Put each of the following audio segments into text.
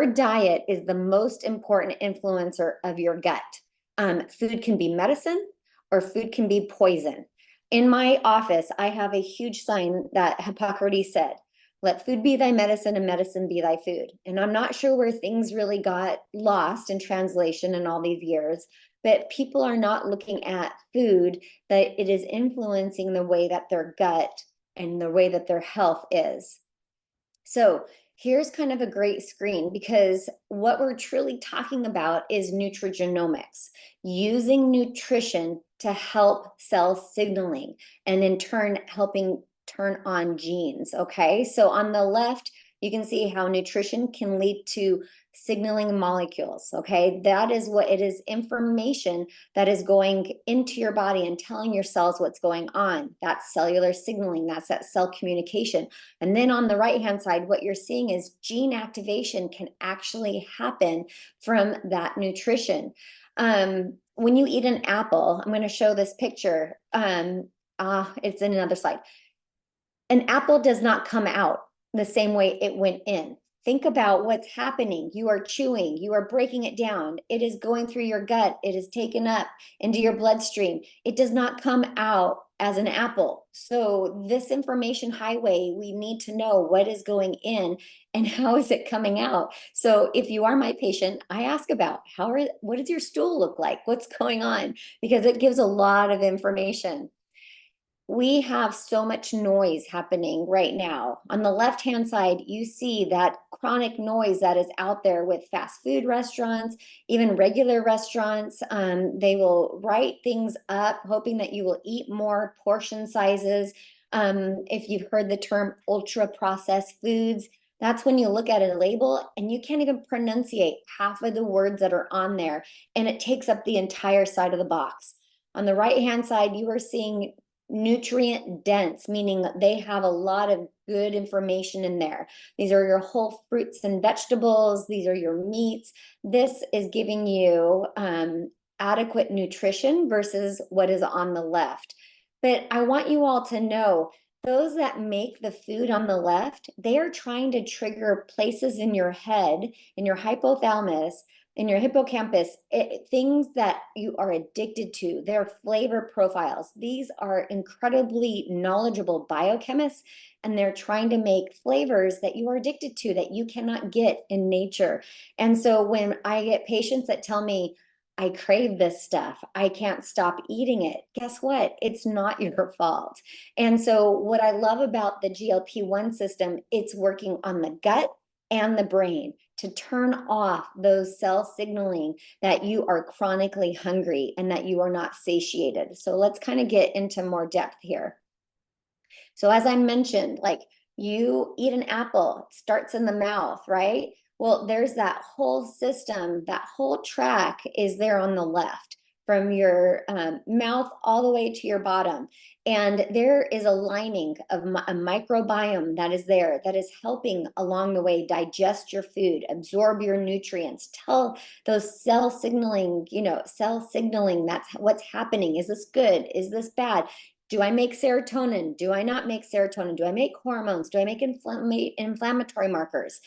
diet is the most important influencer of your gut. Food can be medicine or food can be poison. In my office, I have a huge sign that Hippocrates said, let food be thy medicine and medicine be thy food. And I'm not sure where things really got lost in translation in all these years, but people are not looking at food, that it is influencing the way that their gut and the way that their health is. So here's kind of a great screen, because what we're truly talking about is nutrigenomics, using nutrition to help cell signaling and in turn helping turn on genes. Okay, so on the left, you can see how nutrition can lead to signaling molecules. Okay, that is what it is, information that is going into your body and telling your cells what's going on. That's cellular signaling, that's that cell communication. And then on the right-hand side, what you're seeing is gene activation can actually happen from that nutrition. When you eat an apple, I'm going to show this picture. It's in another slide. An apple does not come out the same way it went in. Think about what's happening. You are chewing, you are breaking it down. It is going through your gut. It is taken up into your bloodstream. It does not come out as an apple. So this information highway, we need to know what is going in and how is it coming out. So if you are my patient, I ask about what does your stool look like? What's going on? Because it gives a lot of information. We have so much noise happening right now. On the left-hand side, you see that chronic noise that is out there with fast food restaurants, even regular restaurants. They will write things up, hoping that you will eat more portion sizes. If you've heard the term ultra-processed foods, that's when you look at a label and you can't even pronunciate half of the words that are on there, and it takes up the entire side of the box. On the right-hand side, you are seeing nutrient dense, meaning they have a lot of good information in there. These are your whole fruits and vegetables. These are your meats. This is giving you adequate nutrition versus what is on the left. But I want you all to know, those that make the food on the left, they are trying to trigger places in your head, in your hypothalamus, in your hippocampus, things that you are addicted to. Their flavor profiles. These are incredibly knowledgeable biochemists, and they're trying to make flavors that you are addicted to that you cannot get in nature. And so when I get patients that tell me, I crave this stuff, I can't stop eating it, guess what? It's not your fault. And so what I love about the GLP-1 system, it's working on the gut and the brain to turn off those cell signaling that you are chronically hungry and that you are not satiated. So let's kind of get into more depth here. So as I mentioned, like, you eat an apple, it starts in the mouth, right? Well, there's that whole system, that whole track is there on the left, from your mouth all the way to your bottom. And there is a lining of a microbiome that is there, that is helping along the way digest your food, absorb your nutrients, tell those cell signaling, that's what's happening. Is this good? Is this bad? Do I make serotonin? Do I not make serotonin? Do I make hormones? Do I make inflammatory markers?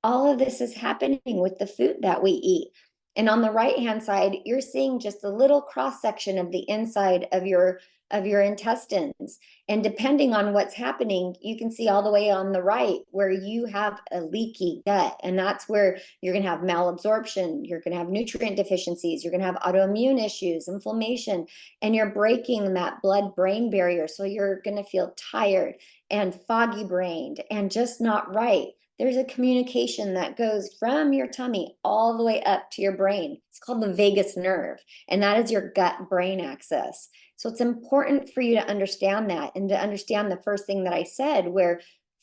All of this is happening with the food that we eat. And on the right-hand side, you're seeing just a little cross-section of the inside of your intestines. And depending on what's happening, you can see all the way on the right where you have a leaky gut. And that's where you're going to have malabsorption, you're going to have nutrient deficiencies, you're going to have autoimmune issues, inflammation, and you're breaking that blood-brain barrier. So you're going to feel tired and foggy-brained and just not right. There's a communication that goes from your tummy all the way up to your brain. It's called the vagus nerve, and that is your gut-brain axis. So it's important for you to understand that, and to understand the first thing that I said, where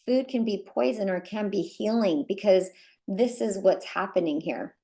food can be poison or can be healing, because this is what's happening here.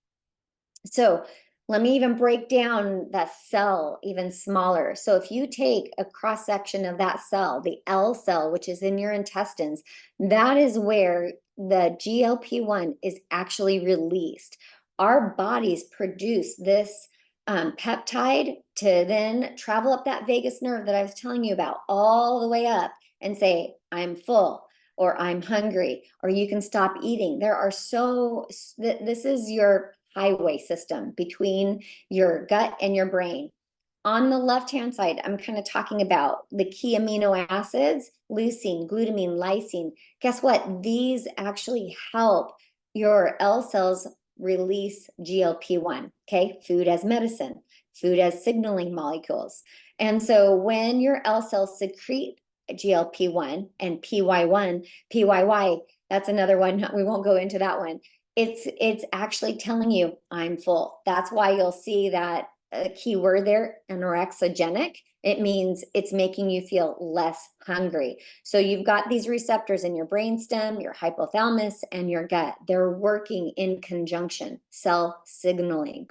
So let me even break down that cell even smaller. So if you take a cross section of that cell, the L cell, which is in your intestines, that is where the GLP-1 is actually released. Our bodies produce this peptide to then travel up that vagus nerve that I was telling you about, all the way up and say, I'm full, or I'm hungry, or you can stop eating. This is your highway system between your gut and your brain. On the left-hand side, I'm kind of talking about the key amino acids, leucine, glutamine, lysine. Guess what? These actually help your L cells release GLP-1, okay? Food as medicine, food as signaling molecules. And so when your L cells secrete GLP-1 and PYY, that's another one. We won't go into that one. It's actually telling you I'm full. That's why you'll see that a key word there, anorexigenic. It means it's making you feel less hungry. So you've got these receptors in your brainstem, your hypothalamus, and your gut. They're working in conjunction, cell signaling.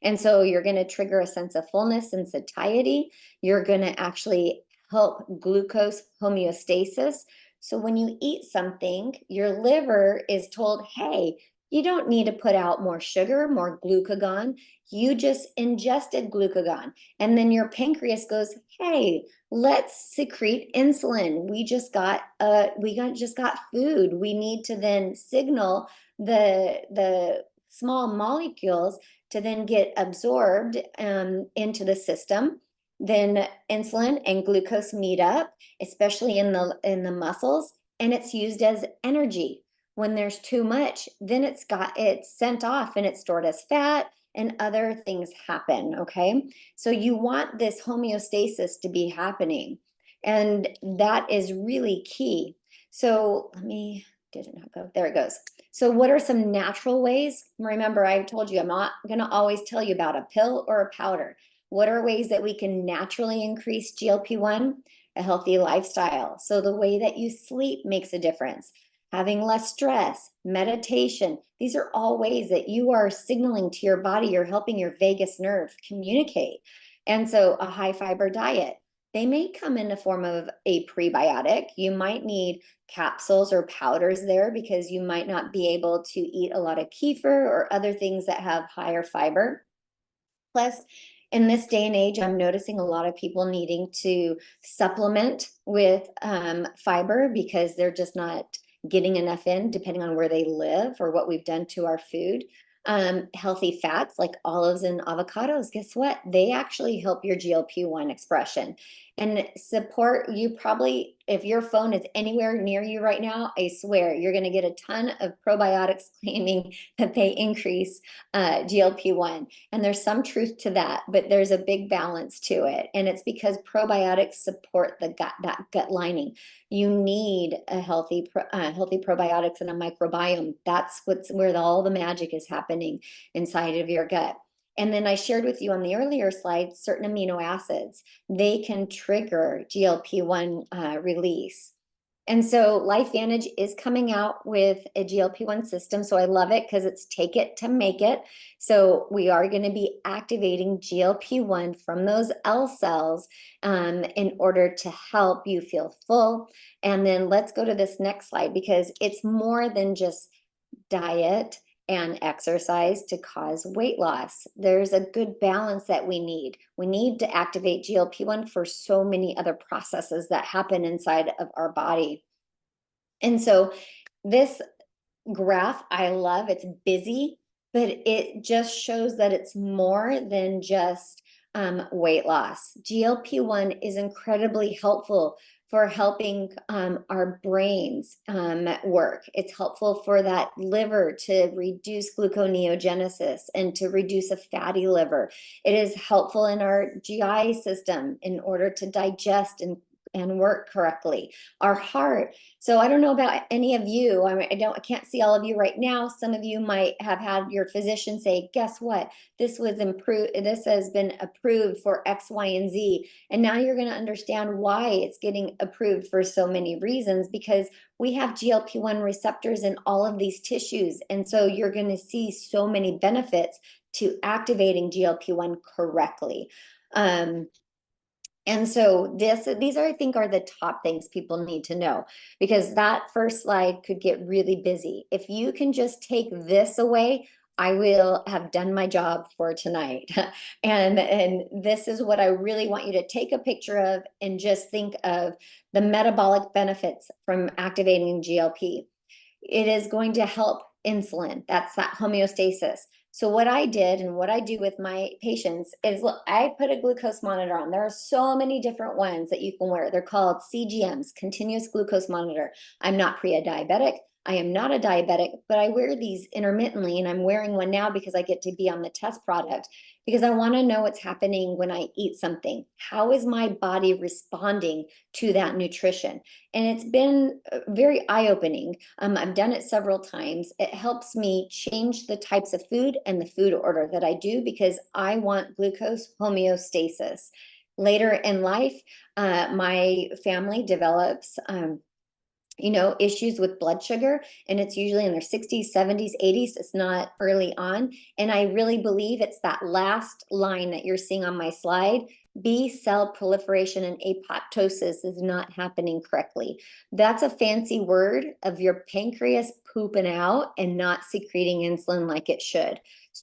And so you're going to trigger a sense of fullness and satiety. You're going to actually help glucose homeostasis. So when you eat something, your liver is told, hey, you don't need to put out more sugar, more glucagon. You just ingested glucagon. And then your pancreas goes, hey, let's secrete insulin. We just got food. We need to then signal the small molecules to then get absorbed into the system. Then insulin and glucose meet up, especially in the muscles, and it's used as energy. When there's too much, then it's sent off and it's stored as fat and other things happen, okay? So you want this homeostasis to be happening, and that is really key. So did it not go? There it goes. So what are some natural ways? Remember, I told you I'm not going to always tell you about a pill or a powder. What are ways that we can naturally increase GLP-1? A healthy lifestyle. So the way that you sleep makes a difference. Having less stress, meditation, these are all ways that you are signaling to your body, you're helping your vagus nerve communicate. And so a high fiber diet, they may come in the form of a prebiotic. You might need capsules or powders there because you might not be able to eat a lot of kefir or other things that have higher fiber. Plus, in this day and age, I'm noticing a lot of people needing to supplement with fiber because they're just not getting enough in, depending on where they live or what we've done to our food. Healthy fats like olives and avocados, guess what? They actually help your GLP-1 expression and support you. Probably, if your phone is anywhere near you right now, I swear you're going to get a ton of probiotics claiming that they increase GLP-1. And there's some truth to that, but there's a big balance to it. And it's because probiotics support that gut lining. You need a healthy probiotics and a microbiome. That's where all the magic is happening inside of your gut. And then I shared with you on the earlier slide, certain amino acids, they can trigger GLP-1 release. And so LifeVantage is coming out with a GLP-1 system. So I love it because it's take it to make it. So we are going to be activating GLP-1 from those L cells in order to help you feel full. And then let's go to this next slide because it's more than just diet and exercise to cause weight loss. There's a good balance that we need. We need to activate GLP-1 for so many other processes that happen inside of our body. And so this graph, I love, it's busy, but it just shows that it's more than just weight loss. GLP-1 is incredibly helpful for helping our brains work. It's helpful for that liver to reduce gluconeogenesis and to reduce a fatty liver. It is helpful in our GI system in order to digest and work correctly. Our heart. So I don't know about any of you. I can't see all of you right now. Some of you might have had your physician say, guess what? This was improved. This has been approved for X, Y, and Z. And now you're going to understand why it's getting approved for so many reasons, because we have GLP-1 receptors in all of these tissues. And so you're going to see so many benefits to activating GLP-1 correctly. And so these are, I think, are the top things people need to know, because that first slide could get really busy. If you can just take this away, I will have done my job for tonight. And this is what I really want you to take a picture of and just think of the metabolic benefits from activating GLP. It is going to help insulin. That's that homeostasis. So what I did and what I do with my patients is, look, I put a glucose monitor on. There are so many different ones that you can wear. They're called CGMs, continuous glucose monitor. I'm not pre-diabetic. I am not a diabetic, but I wear these intermittently, and I'm wearing one now because I get to be on the test product, because I want to know what's happening when I eat something. How is my body responding to that nutrition? And it's been very eye-opening. I've done it several times. It helps me change the types of food and the food order that I do, because I want glucose homeostasis. Later in life, my family develops issues with blood sugar, and it's usually in their 60s, 70s, 80s. It's not early on. And I really believe it's that last line that you're seeing on my slide. B cell proliferation and apoptosis is not happening correctly. That's a fancy word of your pancreas pooping out and not secreting insulin like it should.